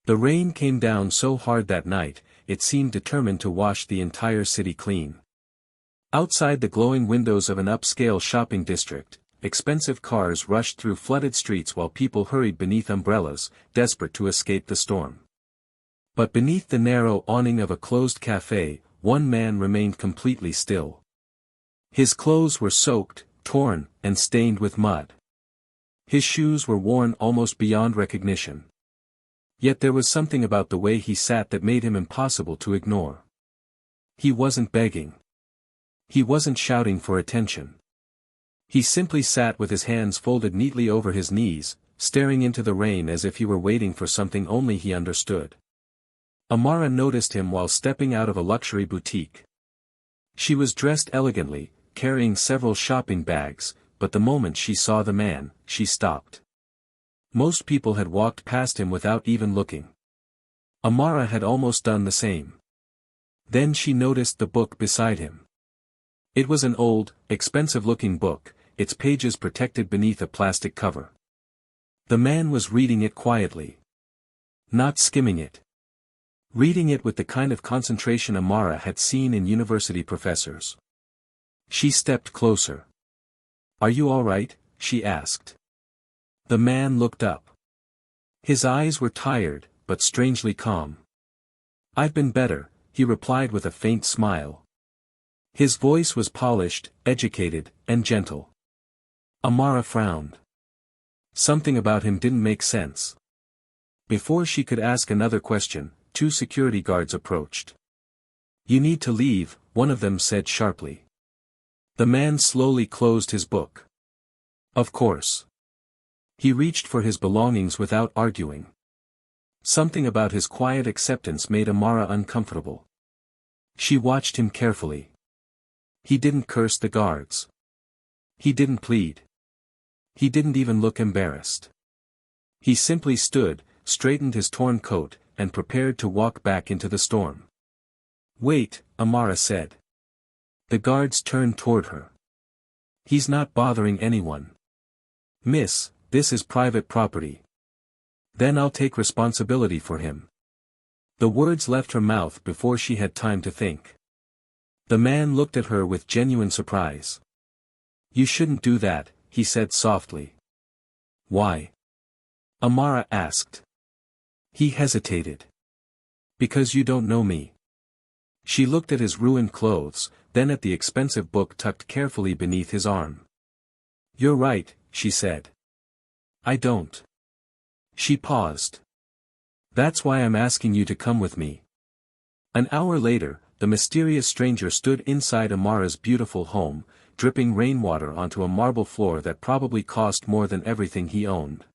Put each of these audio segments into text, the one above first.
The rain came down so hard that night, it seemed determined to wash the entire city clean. Outside the glowing windows of an upscale shopping district, expensive cars rushed through flooded streets while people hurried beneath umbrellas, desperate to escape the storm. But beneath the narrow awning of a closed cafe, one man remained completely still. His clothes were soaked, torn, and stained with mud. His shoes were worn almost beyond recognition. Yet there was something about the way he sat that made him impossible to ignore. He wasn't begging. He wasn't shouting for attention. He simply sat with his hands folded neatly over his knees, staring into the rain as if he were waiting for something only he understood. Amara noticed him while stepping out of a luxury boutique. She was dressed elegantly, carrying several shopping bags, but the moment she saw the man, she stopped. Most people had walked past him without even looking. Amara had almost done the same. Then she noticed the book beside him. It was an old, expensive-looking book, its pages protected beneath a plastic cover. The man was reading it quietly. Not skimming it. Reading it with the kind of concentration Amara had seen in university professors. She stepped closer. "Are you all right?" she asked. The man looked up. His eyes were tired, but strangely calm. "I've been better," he replied with a faint smile. His voice was polished, educated, and gentle. Amara frowned. Something about him didn't make sense. Before she could ask another question, 2 security guards approached. "You need to leave," one of them said sharply. The man slowly closed his book. Of course. He reached for his belongings without arguing. Something about his quiet acceptance made Amara uncomfortable. She watched him carefully. He didn't curse the guards. He didn't plead. He didn't even look embarrassed. He simply stood, straightened his torn coat, and prepared to walk back into the storm. "Wait," Amara said. The guards turned toward her. "He's not bothering anyone. Miss, this is private property. Then I'll take responsibility for him." The words left her mouth before she had time to think. The man looked at her with genuine surprise. "You shouldn't do that," he said softly. "Why?" Amara asked. He hesitated. "Because you don't know me." She looked at his ruined clothes, then at the expensive book tucked carefully beneath his arm. "You're right," she said. "I don't." She paused. "That's why I'm asking you to come with me." An hour later, the mysterious stranger stood inside Amara's beautiful home, dripping rainwater onto a marble floor that probably cost more than everything he owned.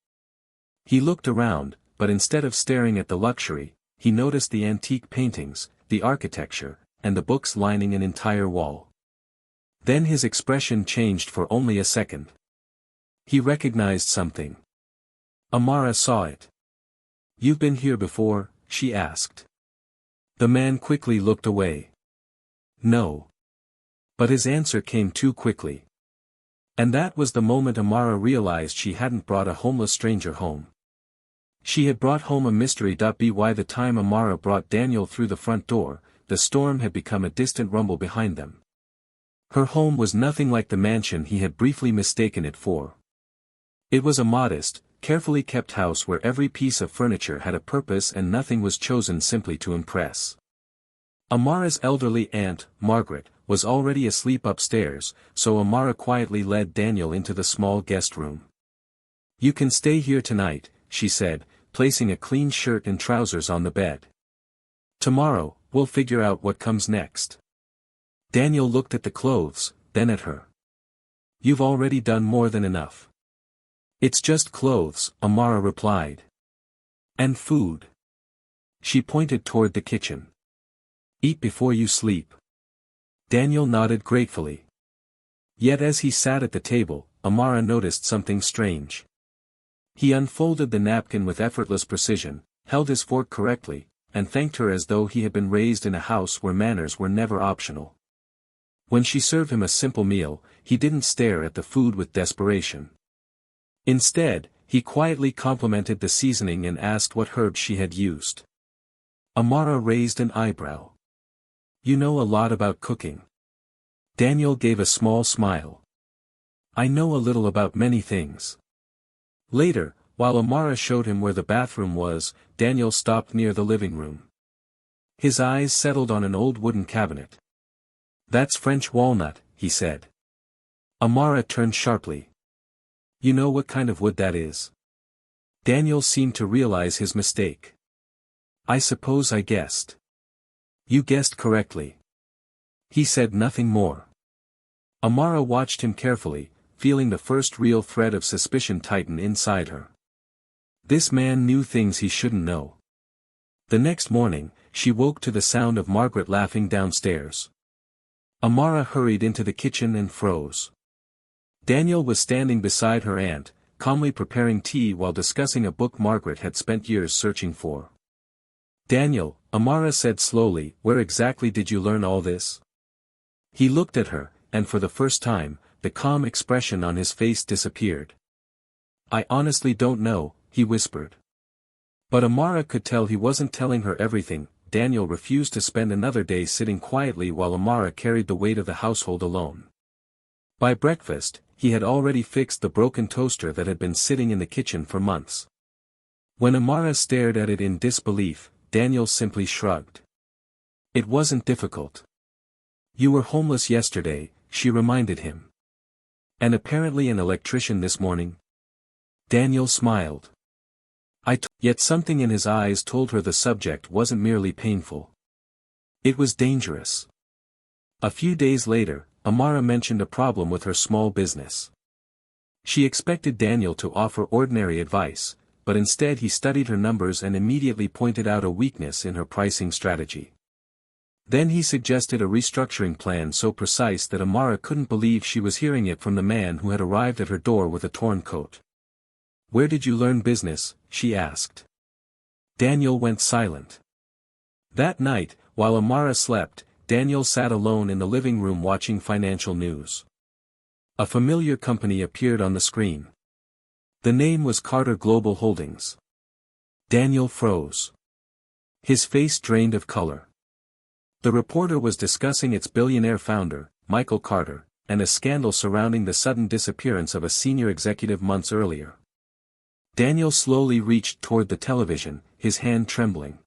He looked around, but instead of staring at the luxury, he noticed the antique paintings, the architecture, and the books lining an entire wall. Then his expression changed for only a second. He recognized something. Amara saw it. "You've been here before?" she asked. The man quickly looked away. "No." But his answer came too quickly. And that was the moment Amara realized she hadn't brought a homeless stranger home. She had brought home a mystery. By the time Amara brought Daniel through the front door, the storm had become a distant rumble behind them. Her home was nothing like the mansion he had briefly mistaken it for. It was a modest, carefully kept house where every piece of furniture had a purpose and nothing was chosen simply to impress. Amara's elderly aunt, Margaret, was already asleep upstairs, so Amara quietly led Daniel into the small guest room. "You can stay here tonight," she said, placing a clean shirt and trousers on the bed. "Tomorrow, we'll figure out what comes next." Daniel looked at the clothes, then at her. "You've already done more than enough." "It's just clothes," Amara replied. "And food." She pointed toward the kitchen. "Eat before you sleep." Daniel nodded gratefully. Yet as he sat at the table, Amara noticed something strange. He unfolded the napkin with effortless precision, held his fork correctly, and thanked her as though he had been raised in a house where manners were never optional. When she served him a simple meal, he didn't stare at the food with desperation. Instead, He quietly complimented the seasoning and asked what herbs she had used. Amara raised an eyebrow. "You know a lot about cooking." Daniel gave a small smile. "I know a little about many things." Later, while Amara showed him where the bathroom was, Daniel stopped near the living room. His eyes settled on an old wooden cabinet. "That's French walnut," he said. Amara turned sharply. "You know what kind of wood that is?" Daniel seemed to realize his mistake. "I suppose I guessed." "You guessed correctly." He said nothing more. Amara watched him carefully, feeling the first real thread of suspicion tighten inside her. This man knew things he shouldn't know. The next morning, she woke to the sound of Margaret laughing downstairs. Amara hurried into the kitchen and froze. Daniel was standing beside her aunt, calmly preparing tea while discussing a book Margaret had spent years searching for. "Daniel," Amara said slowly, "where exactly did you learn all this?" He looked at her, and for the first time, the calm expression on his face disappeared. "I honestly don't know," he whispered. But Amara could tell he wasn't telling her everything. Daniel refused to spend another day sitting quietly while Amara carried the weight of the household alone. By breakfast, he had already fixed the broken toaster that had been sitting in the kitchen for months. When Amara stared at it in disbelief, Daniel simply shrugged. It wasn't difficult. "You were homeless yesterday," she reminded him. "And apparently an electrician this morning." Daniel smiled. Yet something in his eyes told her the subject wasn't merely painful. It was dangerous. A few days later, Amara mentioned a problem with her small business. She expected Daniel to offer ordinary advice, but instead he studied her numbers and immediately pointed out a weakness in her pricing strategy. Then he suggested a restructuring plan so precise that Amara couldn't believe she was hearing it from the man who had arrived at her door with a torn coat. "Where did you learn business?" she asked. Daniel went silent. That night, while Amara slept, Daniel sat alone in the living room watching financial news. A familiar company appeared on the screen. The name was Carter Global Holdings. Daniel froze. His face drained of color. The reporter was discussing its billionaire founder, Michael Carter, and a scandal surrounding the sudden disappearance of a senior executive months earlier. Daniel slowly reached toward the television, his hand trembling.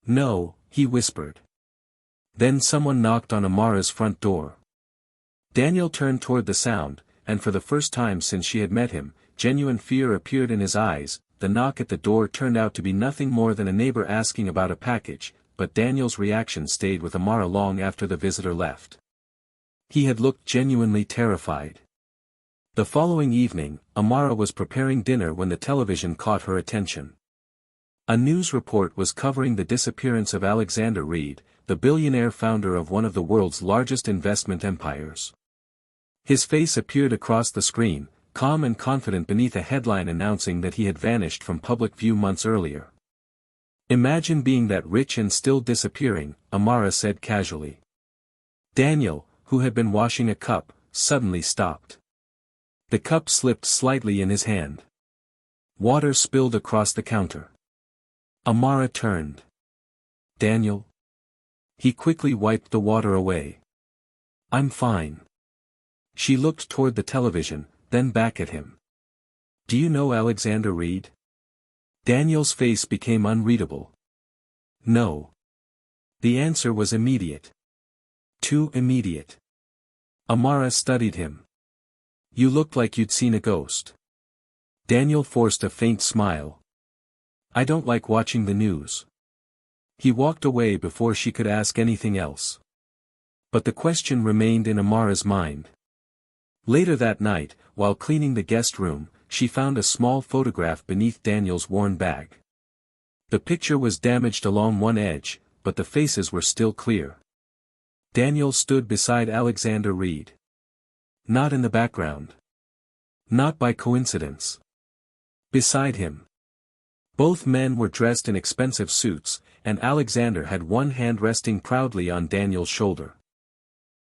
"No," he whispered. Then someone knocked on Amara's front door. Daniel turned toward the sound, and for the first time since she had met him, genuine fear appeared in his eyes. The knock at the door turned out to be nothing more than a neighbor asking about a package, but Daniel's reaction stayed with Amara long after the visitor left. He had looked genuinely terrified. The following evening, Amara was preparing dinner when the television caught her attention. A news report was covering the disappearance of Alexander Reed, the billionaire founder of one of the world's largest investment empires. His face appeared across the screen, calm and confident beneath a headline announcing that he had vanished from public view months earlier. "Imagine being that rich and still disappearing," Amara said casually. Daniel, who had been washing a cup, suddenly stopped. The cup slipped slightly in his hand. Water spilled across the counter. Amara turned. "Daniel?" He quickly wiped the water away. "I'm fine." She looked toward the television, then back at him. "Do you know Alexander Reed?" Daniel's face became unreadable. "No." The answer was immediate. Too immediate. Amara studied him. "You looked like you'd seen a ghost." Daniel forced a faint smile. "I don't like watching the news." He walked away before she could ask anything else. But the question remained in Amara's mind. Later that night, while cleaning the guest room, she found a small photograph beneath Daniel's worn bag. The picture was damaged along one edge, but the faces were still clear. Daniel stood beside Alexander Reed. Not in the background. Not by coincidence. Beside him. Both men were dressed in expensive suits, and Alexander had one hand resting proudly on Daniel's shoulder.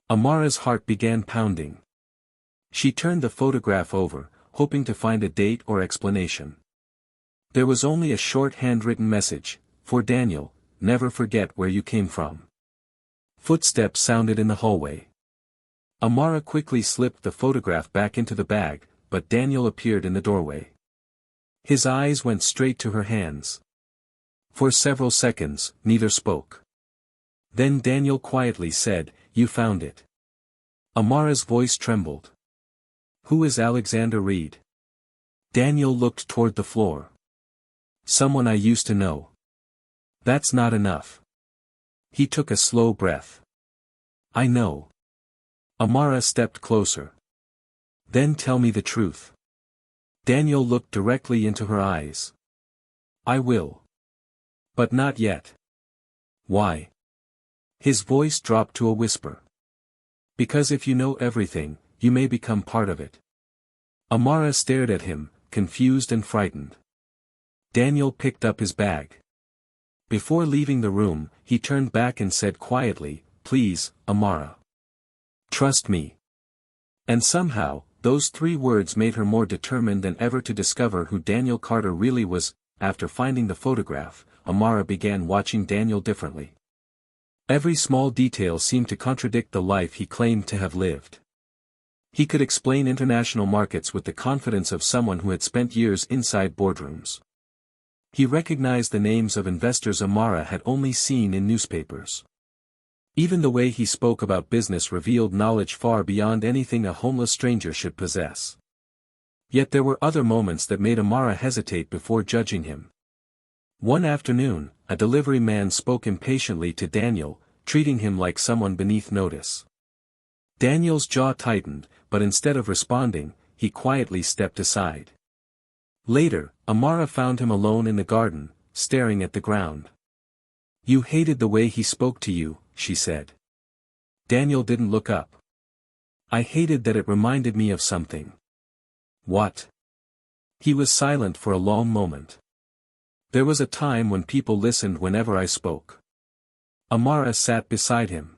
Amara's heart began pounding. She turned the photograph over, hoping to find a date or explanation. There was only a short handwritten message: "For Daniel, never forget where you came from." Footsteps sounded in the hallway. Amara quickly slipped the photograph back into the bag, but Daniel appeared in the doorway. His eyes went straight to her hands. For several seconds, neither spoke. Then Daniel quietly said, "You found it." Amara's voice trembled. "Who is Alexander Reed?" Daniel looked toward the floor. "Someone I used to know." "That's not enough." He took a slow breath. "I know." Amara stepped closer. "Then tell me the truth." Daniel looked directly into her eyes. "I will. But not yet." "Why?" His voice dropped to a whisper. "Because if you know everything, you may become part of it." Amara stared at him, confused and frightened. Daniel picked up his bag. Before leaving the room, he turned back and said quietly, "Please, Amara. Trust me." And somehow, those 3 words made her more determined than ever to discover who Daniel Carter really was. After finding the photograph, Amara began watching Daniel differently. Every small detail seemed to contradict the life he claimed to have lived. He could explain international markets with the confidence of someone who had spent years inside boardrooms. He recognized the names of investors Amara had only seen in newspapers. Even the way he spoke about business revealed knowledge far beyond anything a homeless stranger should possess. Yet there were other moments that made Amara hesitate before judging him. One afternoon, a delivery man spoke impatiently to Daniel, treating him like someone beneath notice. Daniel's jaw tightened, but instead of responding, he quietly stepped aside. Later, Amara found him alone in the garden, staring at the ground. "You hated the way he spoke to you," she said. Daniel didn't look up. "I hated that it reminded me of something." "What?" He was silent for a long moment. "There was a time when people listened whenever I spoke." Amara sat beside him.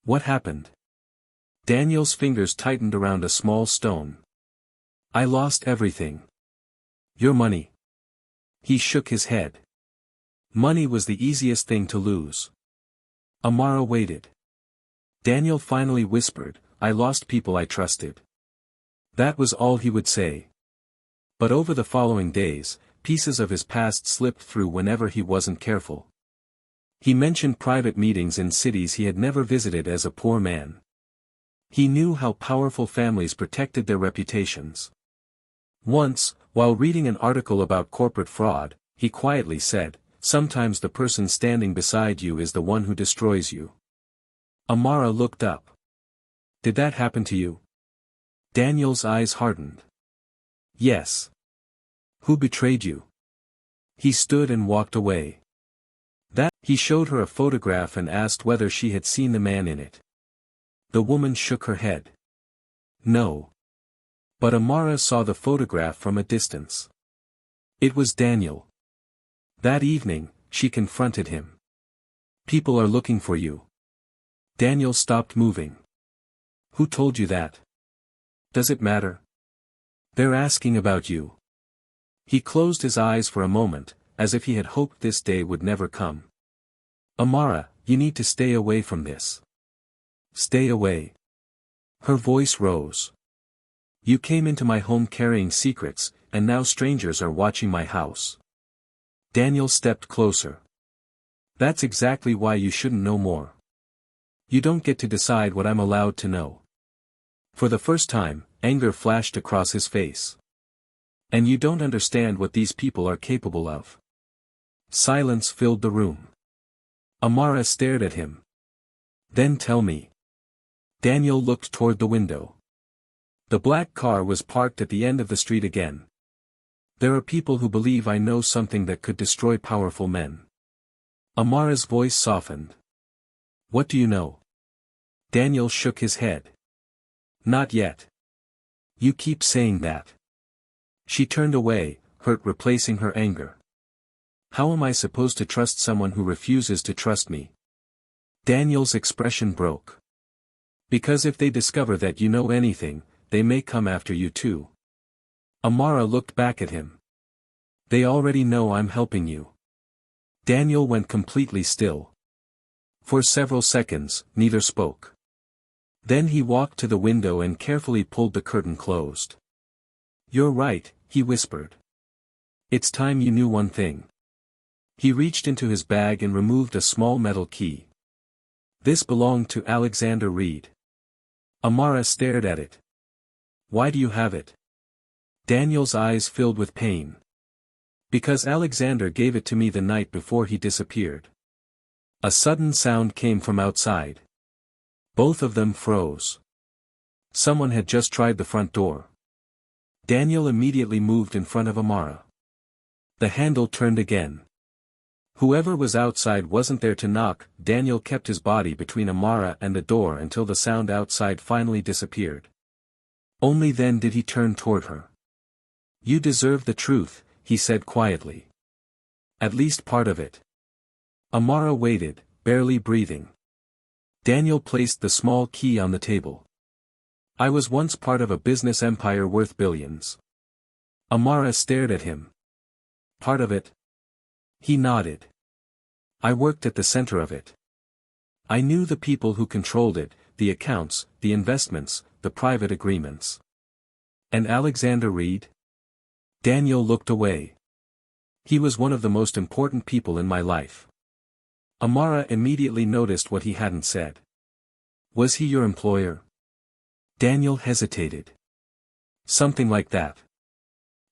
"What happened?" Daniel's fingers tightened around a small stone. "I lost everything." "Your money?" He shook his head. "Money was the easiest thing to lose." Amara waited. Daniel finally whispered, "I lost people I trusted." That was all he would say. But over the following days, pieces of his past slipped through whenever he wasn't careful. He mentioned private meetings in cities he had never visited as a poor man. He knew how powerful families protected their reputations. Once, while reading an article about corporate fraud, he quietly said, "Sometimes the person standing beside you is the one who destroys you." Amara looked up. "Did that happen to you?" Daniel's eyes hardened. "Yes." "Who betrayed you?" He stood and walked away. He showed her a photograph and asked whether she had seen the man in it. The woman shook her head. "No." But Amara saw the photograph from a distance. It was Daniel. That evening, she confronted him. "People are looking for you." Daniel stopped moving. "Who told you that?" "Does it matter?" "They're asking about you." He closed his eyes for a moment, as if he had hoped this day would never come. "Amara, you need to stay away from this." "Stay away." Her voice rose. "You came into my home carrying secrets, and now strangers are watching my house." Daniel stepped closer. "That's exactly why you shouldn't know more. You don't get to decide what I'm allowed to know." For the first time, anger flashed across his face. "And you don't understand what these people are capable of." Silence filled the room. Amara stared at him. "Then tell me." Daniel looked toward the window. The black car was parked at the end of the street again. "There are people who believe I know something that could destroy powerful men." Amara's voice softened. "What do you know?" Daniel shook his head. "Not yet." "You keep saying that." She turned away, hurt replacing her anger. "How am I supposed to trust someone who refuses to trust me?" Daniel's expression broke. "Because if they discover that you know anything, they may come after you too." Amara looked back at him. They already know I'm helping you. Daniel went completely still. For several seconds, neither spoke. Then he walked to the window and carefully pulled the curtain closed. You're right, he whispered. It's time you knew one thing. He reached into his bag and removed a small metal key. This belonged to Alexander Reed. Amara stared at it. Why do you have it? Daniel's eyes filled with pain. Because Alexander gave it to me the night before he disappeared. A sudden sound came from outside. Both of them froze. Someone had just tried the front door. Daniel immediately moved in front of Amara. The handle turned again. Whoever was outside wasn't there to knock. Daniel kept his body between Amara and the door until the sound outside finally disappeared. Only then did he turn toward her. You deserve the truth, he said quietly. At least part of it. Amara waited, barely breathing. Daniel placed the small key on the table. I was once part of a business empire worth billions. Amara stared at him. Part of it? He nodded. I worked at the center of it. I knew the people who controlled it, the accounts, the investments, the private agreements. And Alexander Reed? Daniel looked away. He was one of the most important people in my life. Amara immediately noticed what he hadn't said. Was he your employer? Daniel hesitated. Something like that.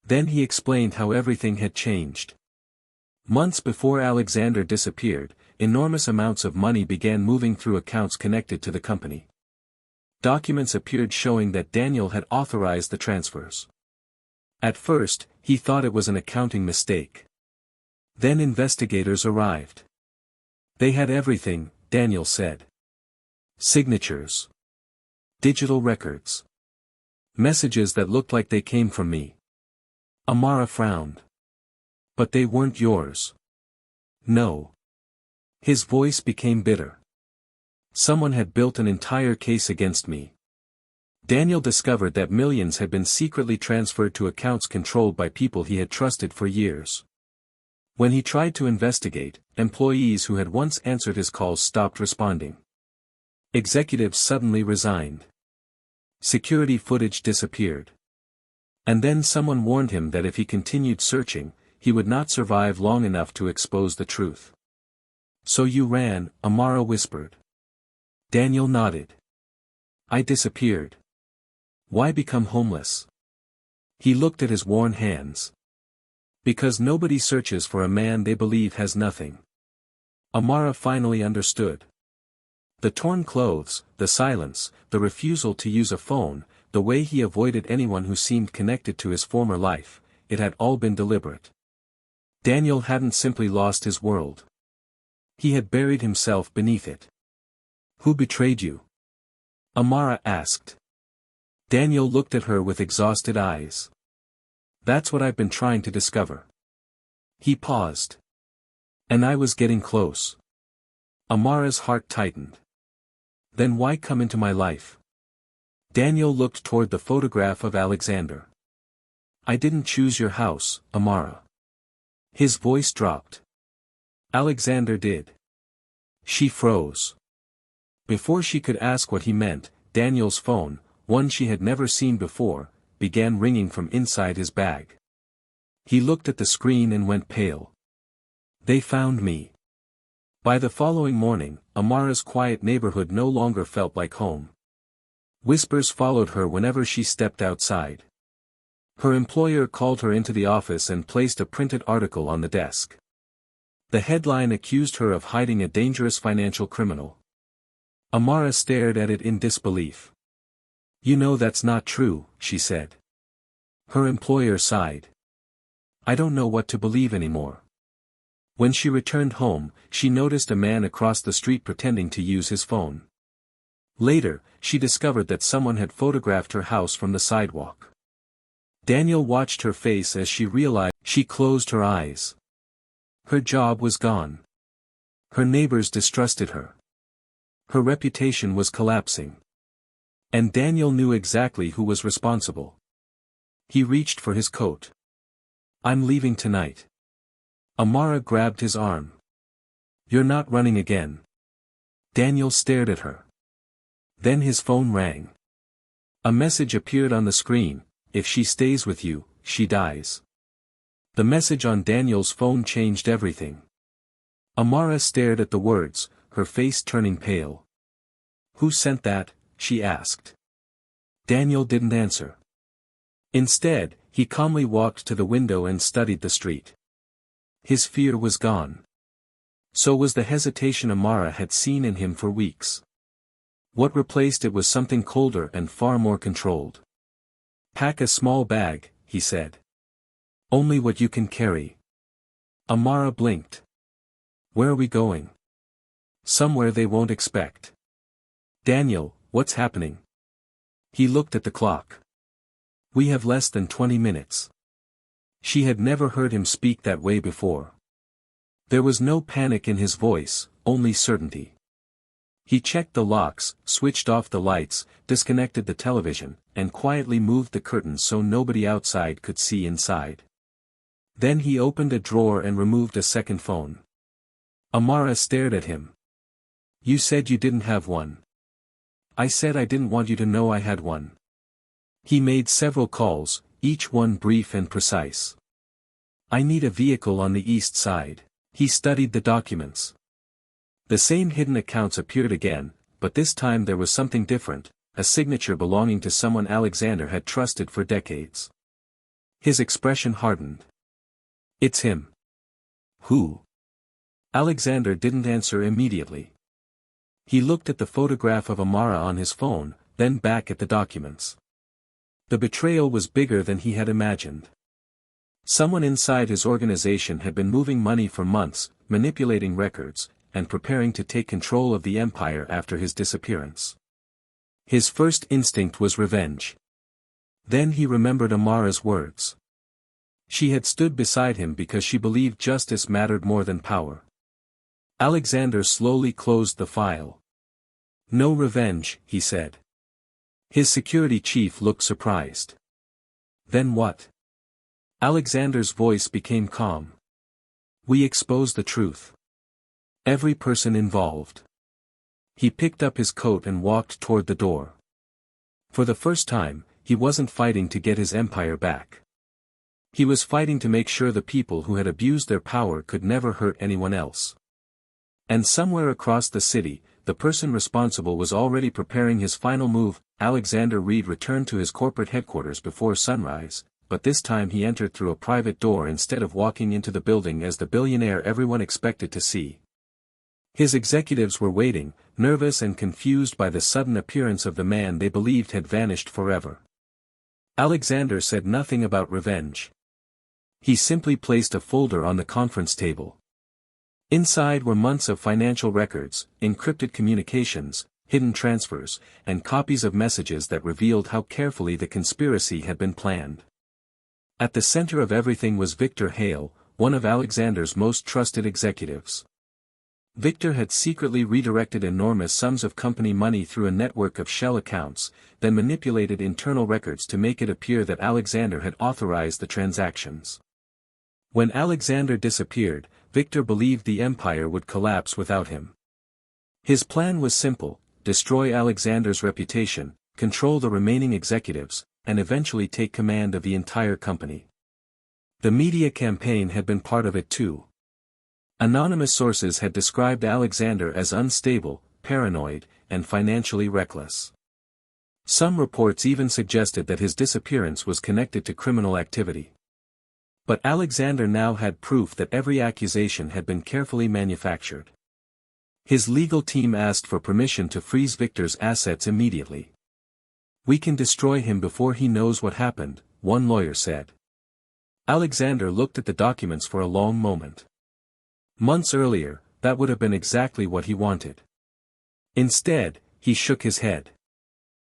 Then he explained how everything had changed. Months before Alexander disappeared, enormous amounts of money began moving through accounts connected to the company. Documents appeared showing that Daniel had authorized the transfers. At first, he thought it was an accounting mistake. Then investigators arrived. They had everything, Daniel said. Signatures. Digital records. Messages that looked like they came from me. Amara frowned. But they weren't yours. No. His voice became bitter. Someone had built an entire case against me. Daniel discovered that millions had been secretly transferred to accounts controlled by people he had trusted for years. When he tried to investigate, employees who had once answered his calls stopped responding. Executives suddenly resigned. Security footage disappeared. And then someone warned him that if he continued searching, he would not survive long enough to expose the truth. So you ran, Amara whispered. Daniel nodded. I disappeared. Why become homeless? He looked at his worn hands. Because nobody searches for a man they believe has nothing. Amara finally understood. The torn clothes, the silence, the refusal to use a phone, the way he avoided anyone who seemed connected to his former life, it had all been deliberate. Daniel hadn't simply lost his world. He had buried himself beneath it. Who betrayed you? Amara asked. Daniel looked at her with exhausted eyes. That's what I've been trying to discover. He paused. And I was getting close. Amara's heart tightened. Then why come into my life? Daniel looked toward the photograph of Alexander. I didn't choose your house, Amara. His voice dropped. Alexander did. She froze. Before she could ask what he meant, Daniel's phone, one she had never seen before, began ringing from inside his bag. He looked at the screen and went pale. They found me. By the following morning, Amara's quiet neighborhood no longer felt like home. Whispers followed her whenever she stepped outside. Her employer called her into the office and placed a printed article on the desk. The headline accused her of hiding a dangerous financial criminal. Amara stared at it in disbelief. You know that's not true, she said. Her employer sighed. I don't know what to believe anymore. When she returned home, she noticed a man across the street pretending to use his phone. Later, she discovered that someone had photographed her house from the sidewalk. Daniel watched her face as she realized. She closed her eyes. Her job was gone. Her neighbors distrusted her. Her reputation was collapsing. And Daniel knew exactly who was responsible. He reached for his coat. "I'm leaving tonight." Amara grabbed his arm. "You're not running again." Daniel stared at her. Then his phone rang. A message appeared on the screen: "If she stays with you, she dies." The message on Daniel's phone changed everything. Amara stared at the words, her face turning pale. "Who sent that?" she asked. Daniel didn't answer. Instead, he calmly walked to the window and studied the street. His fear was gone. So was the hesitation Amara had seen in him for weeks. What replaced it was something colder and far more controlled. "Pack a small bag," he said. "Only what you can carry." Amara blinked. "Where are we going?" "Somewhere they won't expect." "Daniel, what's happening?" He looked at the clock. "We have less than 20 minutes. She had never heard him speak that way before. There was no panic in his voice, only certainty. He checked the locks, switched off the lights, disconnected the television, and quietly moved the curtains so nobody outside could see inside. Then he opened a drawer and removed a second phone. Amara stared at him. "You said you didn't have one." "I said I didn't want you to know I had one." He made several calls, each one brief and precise. "I need a vehicle on the east side." He studied the documents. The same hidden accounts appeared again, but this time there was something different, a signature belonging to someone Alexander had trusted for decades. His expression hardened. "It's him." "Who?" Alexander didn't answer immediately. He looked at the photograph of Amara on his phone, then back at the documents. The betrayal was bigger than he had imagined. Someone inside his organization had been moving money for months, manipulating records, and preparing to take control of the empire after his disappearance. His first instinct was revenge. Then he remembered Amara's words. She had stood beside him because she believed justice mattered more than power. Alexander slowly closed the file. "No revenge," he said. His security chief looked surprised. "Then what?" Alexander's voice became calm. "We expose the truth. Every person involved." He picked up his coat and walked toward the door. For the first time, he wasn't fighting to get his empire back. He was fighting to make sure the people who had abused their power could never hurt anyone else. And somewhere across the city, the person responsible was already preparing his final move. Alexander Reed returned to his corporate headquarters before sunrise, but this time he entered through a private door instead of walking into the building as the billionaire everyone expected to see. His executives were waiting, nervous and confused by the sudden appearance of the man they believed had vanished forever. Alexander said nothing about revenge. He simply placed a folder on the conference table. Inside were months of financial records, encrypted communications, hidden transfers, and copies of messages that revealed how carefully the conspiracy had been planned. At the center of everything was Victor Hale, one of Alexander's most trusted executives. Victor had secretly redirected enormous sums of company money through a network of shell accounts, then manipulated internal records to make it appear that Alexander had authorized the transactions. When Alexander disappeared, Victor believed the empire would collapse without him. His plan was simple: destroy Alexander's reputation, control the remaining executives, and eventually take command of the entire company. The media campaign had been part of it too. Anonymous sources had described Alexander as unstable, paranoid, and financially reckless. Some reports even suggested that his disappearance was connected to criminal activity. But Alexander now had proof that every accusation had been carefully manufactured. His legal team asked for permission to freeze Victor's assets immediately. "We can destroy him before he knows what happened," one lawyer said. Alexander looked at the documents for a long moment. Months earlier, that would have been exactly what he wanted. Instead, he shook his head.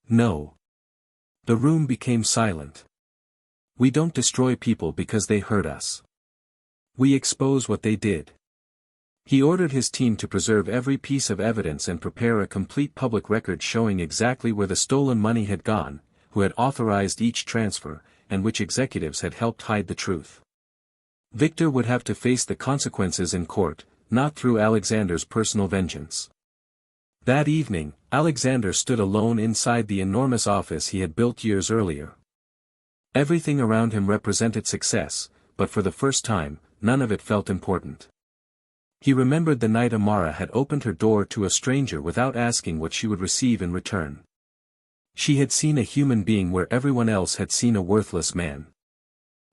"No." The room became silent. "We don't destroy people because they hurt us. We expose what they did." He ordered his team to preserve every piece of evidence and prepare a complete public record showing exactly where the stolen money had gone, who had authorized each transfer, and which executives had helped hide the truth. Victor would have to face the consequences in court, not through Alexander's personal vengeance. That evening, Alexander stood alone inside the enormous office he had built years earlier. Everything around him represented success, but for the first time, none of it felt important. He remembered the night Amara had opened her door to a stranger without asking what she would receive in return. She had seen a human being where everyone else had seen a worthless man.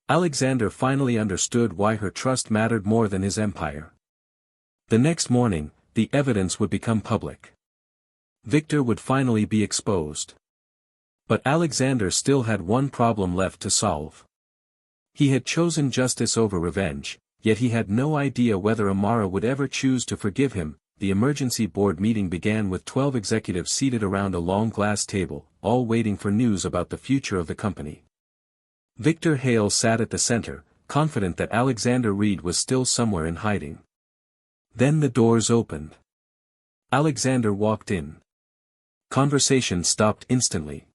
Alexander finally understood why her trust mattered more than his empire. The next morning, the evidence would become public. Victor would finally be exposed. But Alexander still had one problem left to solve. He had chosen justice over revenge, yet he had no idea whether Amara would ever choose to forgive him. The emergency board meeting began with 12 executives seated around a long glass table, all waiting for news about the future of the company. Victor Hale sat at the center, confident that Alexander Reed was still somewhere in hiding. Then the doors opened. Alexander walked in. Conversation stopped instantly.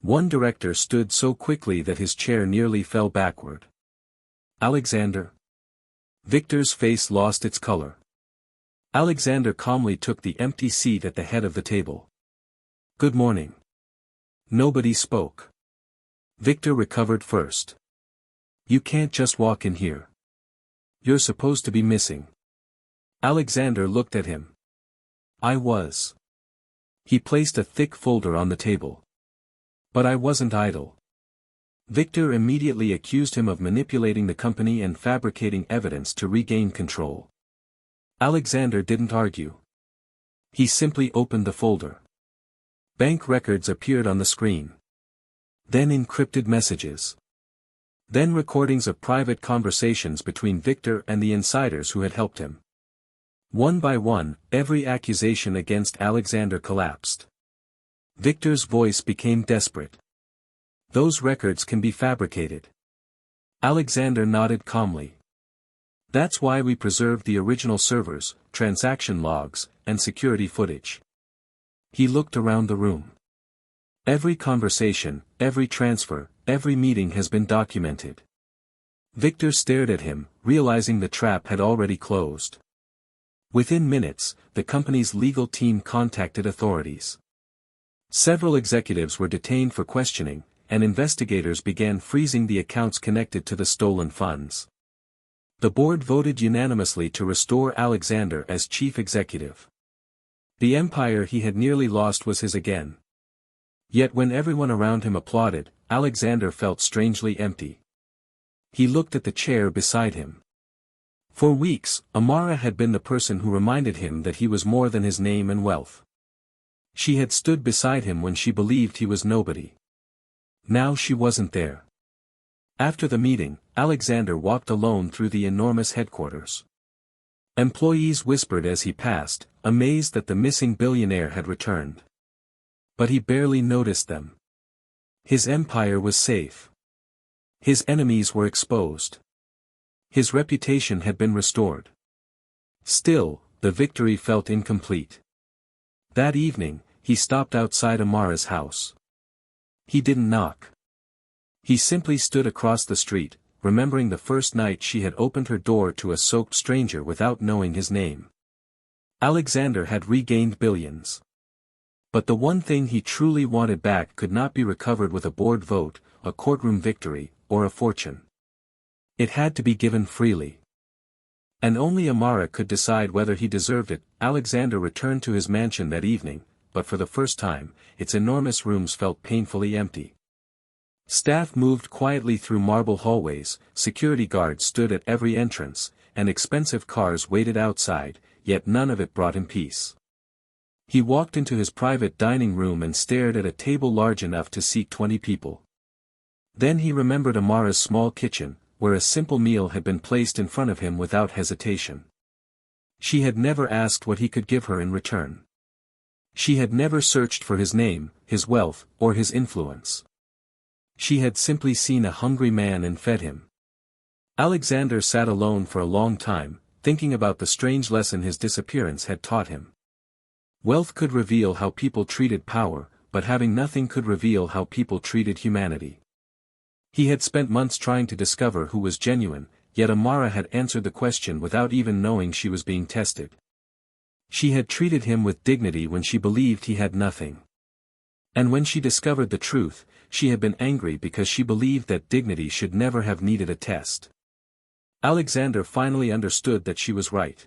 One director stood so quickly that his chair nearly fell backward. Alexander? Victor's face lost its color. Alexander calmly took the empty seat at the head of the table. Good morning. Nobody spoke. Victor recovered first. You can't just walk in here. You're supposed to be missing. Alexander looked at him. I was. He placed a thick folder on the table. But I wasn't idle. Victor immediately accused him of manipulating the company and fabricating evidence to regain control. Alexander didn't argue. He simply opened the folder. Bank records appeared on the screen. Then encrypted messages. Then recordings of private conversations between Victor and the insiders who had helped him. One by one, every accusation against Alexander collapsed. Victor's voice became desperate. Those records can be fabricated. Alexander nodded calmly. That's why we preserved the original servers, transaction logs, and security footage. He looked around the room. Every conversation, every transfer, every meeting has been documented. Victor stared at him, realizing the trap had already closed. Within minutes, the company's legal team contacted authorities. Several executives were detained for questioning, and investigators began freezing the accounts connected to the stolen funds. The board voted unanimously to restore Alexander as chief executive. The empire he had nearly lost was his again. Yet when everyone around him applauded, Alexander felt strangely empty. He looked at the chair beside him. For weeks, Amara had been the person who reminded him that he was more than his name and wealth. She had stood beside him when she believed he was nobody. Now she wasn't there. After the meeting, Alexander walked alone through the enormous headquarters. Employees whispered as he passed, amazed that the missing billionaire had returned. But he barely noticed them. His empire was safe. His enemies were exposed. His reputation had been restored. Still, the victory felt incomplete. That evening, he stopped outside Amara's house. He didn't knock. He simply stood across the street, remembering the first night she had opened her door to a soaked stranger without knowing his name. Alexander had regained billions. But the one thing he truly wanted back could not be recovered with a board vote, a courtroom victory, or a fortune. It had to be given freely. And only Amara could decide whether he deserved it. Alexander returned to his mansion that evening, but for the first time, its enormous rooms felt painfully empty. Staff moved quietly through marble hallways, security guards stood at every entrance, and expensive cars waited outside, yet none of it brought him peace. He walked into his private dining room and stared at a table large enough to seat 20 people. Then he remembered Amara's small kitchen, where a simple meal had been placed in front of him without hesitation. She had never asked what he could give her in return. She had never searched for his name, his wealth, or his influence. She had simply seen a hungry man and fed him. Alexander sat alone for a long time, thinking about the strange lesson his disappearance had taught him. Wealth could reveal how people treated power, but having nothing could reveal how people treated humanity. He had spent months trying to discover who was genuine, yet Amara had answered the question without even knowing she was being tested. She had treated him with dignity when she believed he had nothing. And when she discovered the truth, she had been angry because she believed that dignity should never have needed a test. Alexander finally understood that she was right.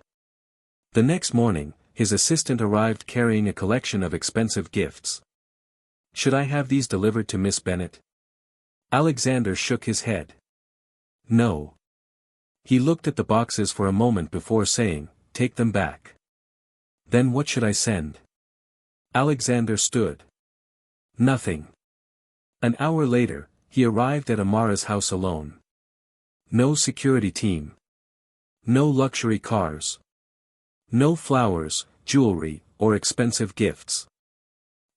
The next morning, his assistant arrived carrying a collection of expensive gifts. "Should I have these delivered to Miss Bennet?" Alexander shook his head. "No." He looked at the boxes for a moment before saying, "Take them back." "Then what should I send?" Alexander stood. "Nothing." An hour later, he arrived at Amara's house alone. No security team. No luxury cars. No flowers, jewelry, or expensive gifts.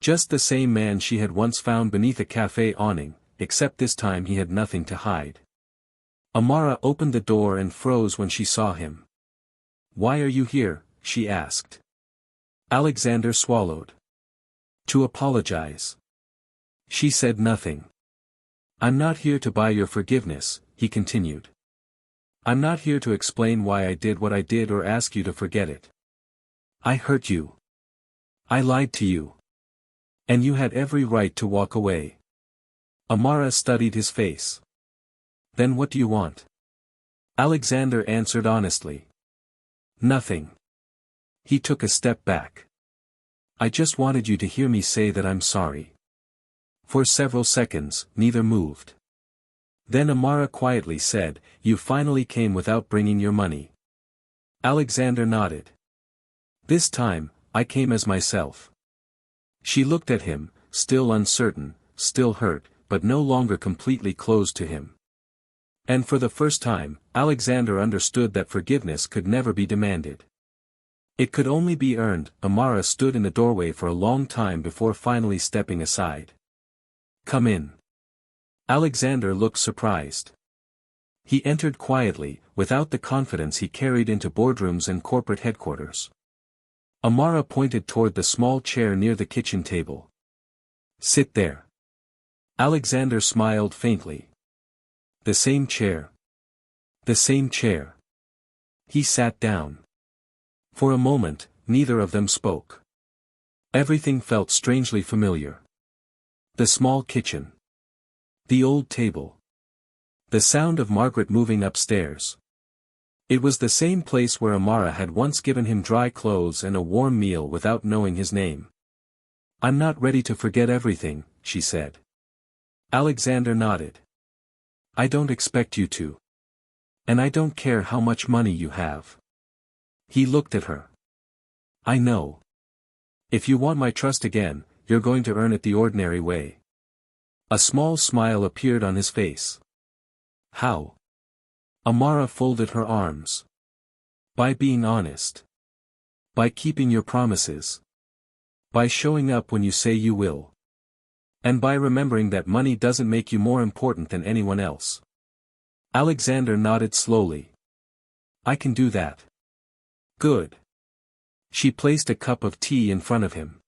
Just the same man she had once found beneath a cafe awning, except this time he had nothing to hide. Amara opened the door and froze when she saw him. "Why are you here?" she asked. Alexander swallowed. "To apologize." She said nothing. "I'm not here to buy your forgiveness," he continued. "I'm not here to explain why I did what I did or ask you to forget it. I hurt you. I lied to you. And you had every right to walk away." Amara studied his face. "Then what do you want?" Alexander answered honestly. "Nothing." He took a step back. "I just wanted you to hear me say that I'm sorry." For several seconds, neither moved. Then Amara quietly said, "You finally came without bringing your money." Alexander nodded. "This time, I came as myself." She looked at him, still uncertain, still hurt, but no longer completely closed to him. And for the first time, Alexander understood that forgiveness could never be demanded. It could only be earned. Amara stood in the doorway for a long time before finally stepping aside. "Come in." Alexander looked surprised. He entered quietly, without the confidence he carried into boardrooms and corporate headquarters. Amara pointed toward the small chair near the kitchen table. "Sit there." Alexander smiled faintly. "The same chair." "The same chair." He sat down. For a moment, neither of them spoke. Everything felt strangely familiar. The small kitchen. The old table. The sound of Margaret moving upstairs. It was the same place where Amara had once given him dry clothes and a warm meal without knowing his name. "I'm not ready to forget everything," she said. Alexander nodded. "I don't expect you to. And I don't care how much money you have." He looked at her. "I know. If you want my trust again, you're going to earn it the ordinary way." A small smile appeared on his face. "How?" Amara folded her arms. "By being honest. By keeping your promises. By showing up when you say you will. And by remembering that money doesn't make you more important than anyone else." Alexander nodded slowly. "I can do that." "Good." She placed a cup of tea in front of him.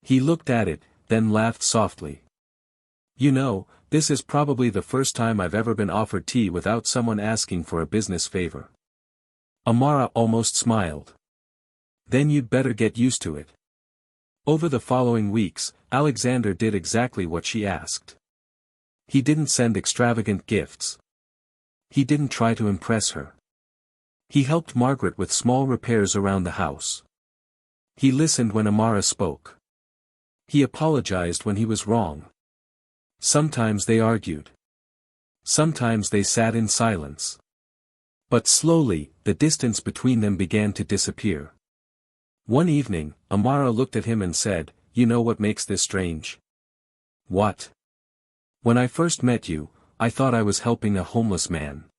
He looked at it, then laughed softly. "You know, this is probably the first time I've ever been offered tea without someone asking for a business favor." Amara almost smiled. "Then you'd better get used to it." Over the following weeks, Alexander did exactly what she asked. He didn't send extravagant gifts. He didn't try to impress her. He helped Margaret with small repairs around the house. He listened when Amara spoke. He apologized when he was wrong. Sometimes they argued. Sometimes they sat in silence. But slowly, the distance between them began to disappear. One evening, Amara looked at him and said, "You know what makes this strange?" "What?" "When I first met you, I thought I was helping a homeless man."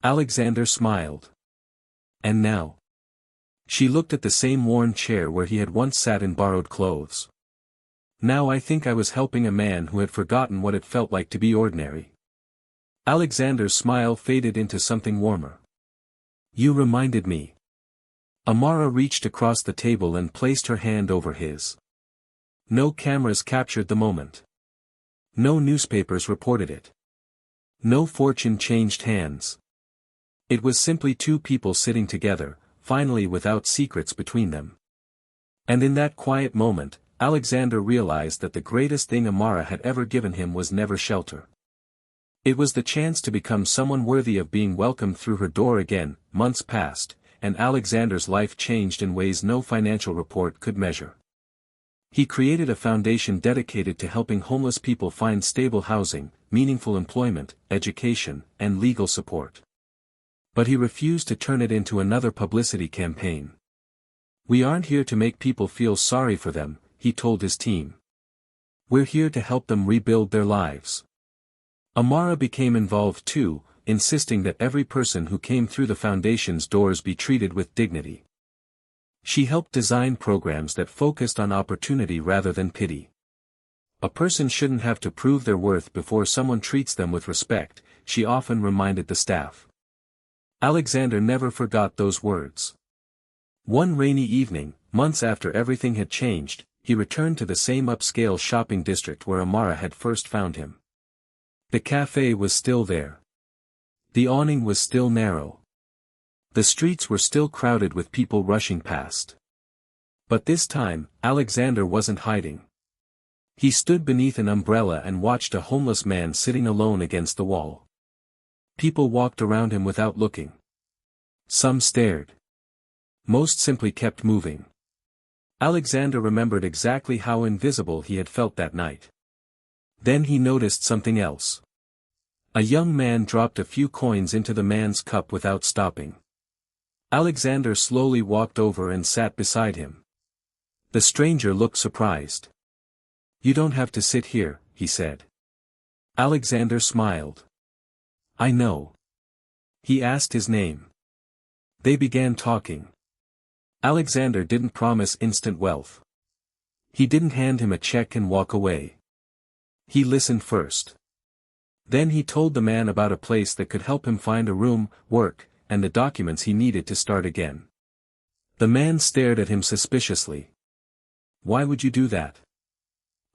Alexander smiled. "And now?" She looked at the same worn chair where he had once sat in borrowed clothes. "Now I think I was helping a man who had forgotten what it felt like to be ordinary." Alexander's smile faded into something warmer. "You reminded me." Amara reached across the table and placed her hand over his. No cameras captured the moment. No newspapers reported it. No fortune changed hands. It was simply two people sitting together, finally without secrets between them. And in that quiet moment, Alexander realized that the greatest thing Amara had ever given him was never shelter. It was the chance to become someone worthy of being welcomed through her door again. Months passed, and Alexander's life changed in ways no financial report could measure. He created a foundation dedicated to helping homeless people find stable housing, meaningful employment, education, and legal support. But he refused to turn it into another publicity campaign. "We aren't here to make people feel sorry for them," he told his team. "We're here to help them rebuild their lives." Amara became involved too, insisting that every person who came through the foundation's doors be treated with dignity. She helped design programs that focused on opportunity rather than pity. A person shouldn't have to prove their worth before someone treats them with respect, she often reminded the staff. Alexander never forgot those words. One rainy evening, months after everything had changed, he returned to the same upscale shopping district where Amara had first found him. The cafe was still there. The awning was still narrow. The streets were still crowded with people rushing past. But this time, Alexander wasn't hiding. He stood beneath an umbrella and watched a homeless man sitting alone against the wall. People walked around him without looking. Some stared. Most simply kept moving. Alexander remembered exactly how invisible he had felt that night. Then he noticed something else. A young man dropped a few coins into the man's cup without stopping. Alexander slowly walked over and sat beside him. The stranger looked surprised. "You don't have to sit here," he said. Alexander smiled. "I know." He asked his name. They began talking. Alexander didn't promise instant wealth. He didn't hand him a check and walk away. He listened first. Then he told the man about a place that could help him find a room, work, and the documents he needed to start again. The man stared at him suspiciously. "Why would you do that?"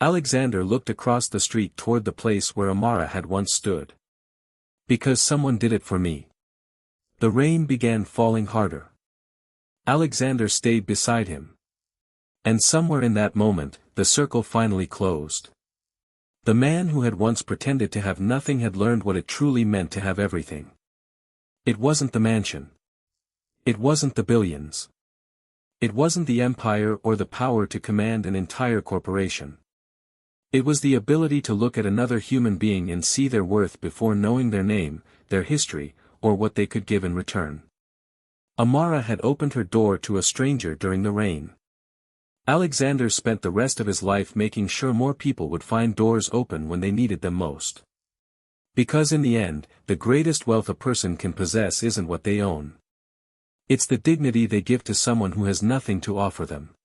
Alexander looked across the street toward the place where Amara had once stood. "Because someone did it for me." The rain began falling harder. Alexander stayed beside him. And somewhere in that moment, the circle finally closed. The man who had once pretended to have nothing had learned what it truly meant to have everything. It wasn't the mansion. It wasn't the billions. It wasn't the empire or the power to command an entire corporation. It was the ability to look at another human being and see their worth before knowing their name, their history, or what they could give in return. Amara had opened her door to a stranger during the rain. Alexander spent the rest of his life making sure more people would find doors open when they needed them most. Because in the end, the greatest wealth a person can possess isn't what they own. It's the dignity they give to someone who has nothing to offer them.